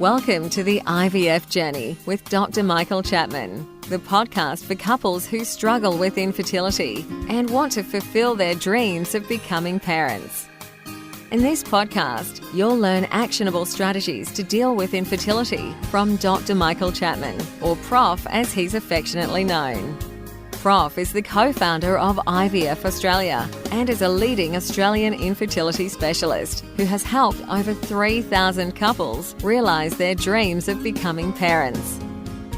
Welcome to the IVF Journey with Dr. Michael Chapman, the podcast for couples who struggle with infertility and want to fulfill their dreams of becoming parents. In this podcast, you'll learn actionable strategies to deal with infertility from Dr. Michael Chapman, or Prof as he's affectionately known. Prof is the co-founder of IVF Australia and is a leading Australian infertility specialist who has helped over 3,000 couples realise their dreams of becoming parents.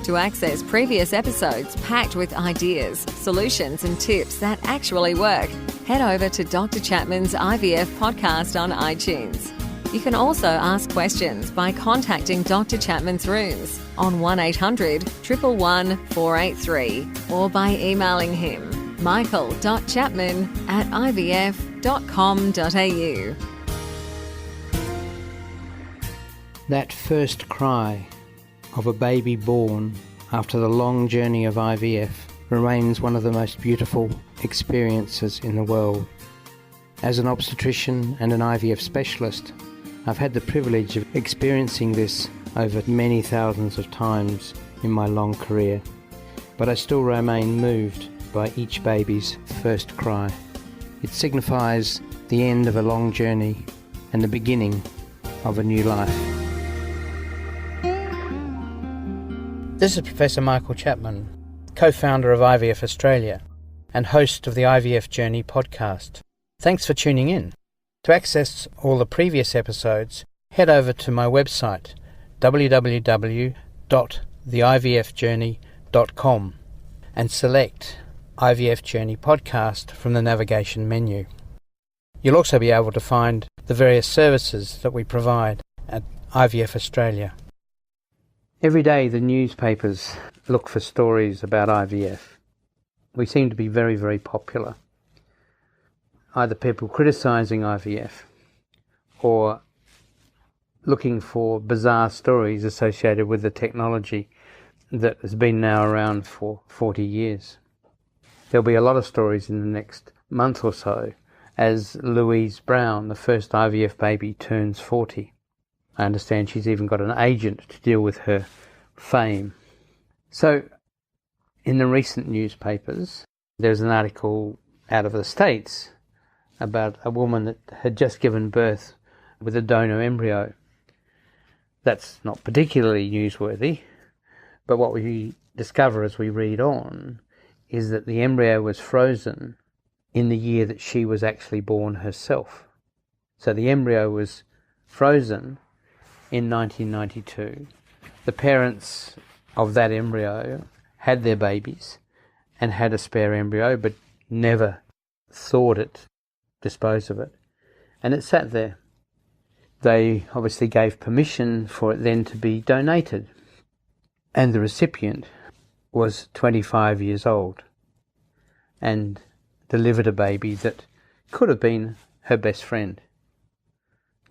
To access previous episodes packed with ideas, solutions and tips that actually work, head over to Dr. Chapman's IVF podcast on iTunes. You can also ask questions by contacting Dr. Chapman's rooms on 1-800-111-483 or by emailing him michael.chapman@ivf.com.au. That first cry of a baby born after the long journey of IVF remains one of the most beautiful experiences in the world. As an obstetrician and an IVF specialist, I've had the privilege of experiencing this over many thousands of times in my long career, but I still remain moved by each baby's first cry. It signifies the end of a long journey and the beginning of a new life. This is Professor Michael Chapman, co-founder of IVF Australia and host of the IVF Journey podcast. Thanks for tuning in. To access all the previous episodes, head over to my website, www.theivfjourney.com, and select IVF Journey Podcast from the navigation menu. You'll also be able to find the various services that we provide at IVF Australia. Every day the newspapers look for stories about IVF. We seem to be very, very popular. Either people criticising IVF or looking for bizarre stories associated with the technology that has been now around for 40 years. There'll be a lot of stories in the next month or so as Louise Brown, the first IVF baby, turns 40. I understand she's even got an agent to deal with her fame. So, in the recent newspapers, there's an article out of the States about a woman that had just given birth with a donor embryo. That's not particularly newsworthy, but what we discover as we read on is that the embryo was frozen in the year that she was actually born herself. So the embryo was frozen in 1992. The parents of that embryo had their babies and had a spare embryo, but never thought it, dispose of it, and it sat there. They obviously gave permission for it then to be donated, and the recipient was 25 years old and delivered a baby that could have been her best friend.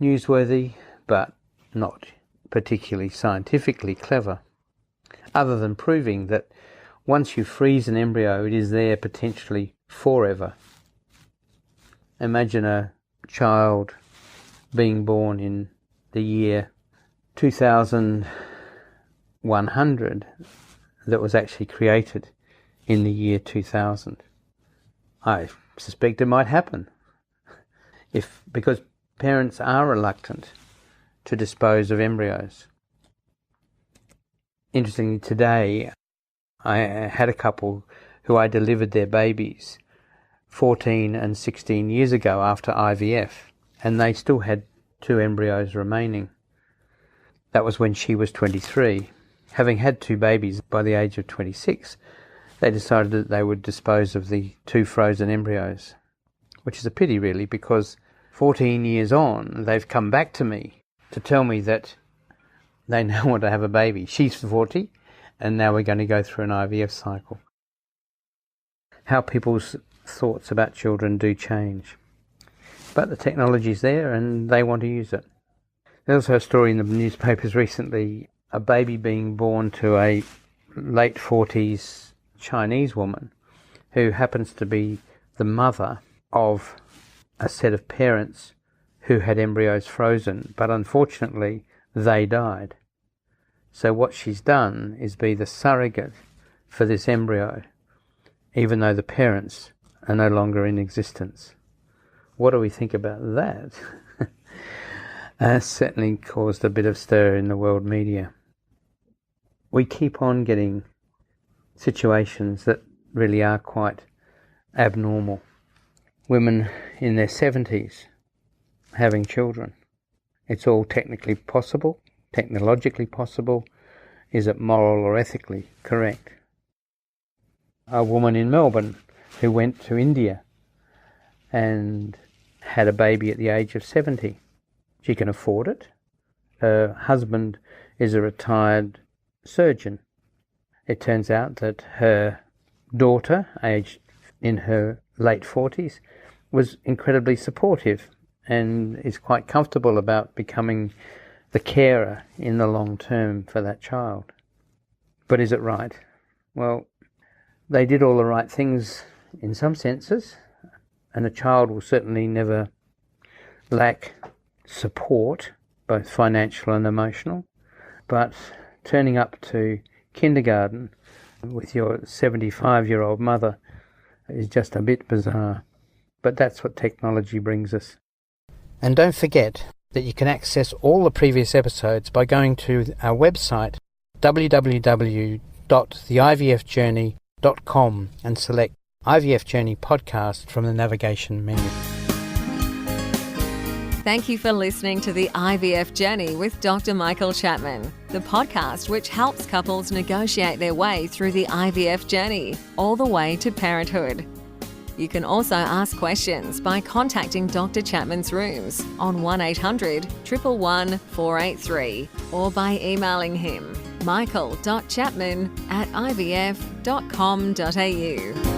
Newsworthy, but not particularly scientifically clever, other than proving that once you freeze an embryo, it is there potentially forever. Imagine a child being born in the year 2100 that was actually created in the year 2000. I suspect it might happen because parents are reluctant to dispose of embryos. Interestingly, today I had a couple who I delivered their babies 14 and 16 years ago after IVF, and they still had 2 embryos remaining. That was when she was 23. Having had 2 babies by the age of 26, they decided that they would dispose of the 2 frozen embryos, which is a pity really, because 14 years on, they've come back to me to tell me that they now want to have a baby. She's 40, and now we're going to go through an IVF cycle. How people's thoughts about children do change. But the technology's there and they want to use it. There's also a story in the newspapers recently, a baby being born to a late 40s Chinese woman who happens to be the mother of a set of parents who had embryos frozen, but unfortunately they died. So what she's done is be the surrogate for this embryo, even though the parents are no longer in existence. What do we think about that? Certainly caused a bit of stir in the world media. We keep on getting situations that really are quite abnormal. Women in their 70s having children. It's all technically possible, technologically possible. Is it moral or ethically correct? A woman in Melbourne who went to India and had a baby at the age of 70. She can afford it. Her husband is a retired surgeon. It turns out that her daughter, aged in her late 40s, was incredibly supportive and is quite comfortable about becoming the carer in the long term for that child. But is it right? Well, they did all the right things in some senses, and a child will certainly never lack support, both financial and emotional, but turning up to kindergarten with your 75-year-old mother is just a bit bizarre. But that's what technology brings us. And don't forget that you can access all the previous episodes by going to our website www.theivfjourney.com and select IVF Journey Podcast from the navigation menu. Thank you for listening to the IVF Journey with Dr. Michael Chapman, the podcast which helps couples negotiate their way through the IVF journey, all the way to parenthood. You can also ask questions by contacting Dr. Chapman's rooms on 1800 111 483 or by emailing him michael.chapman@ivf.com.au.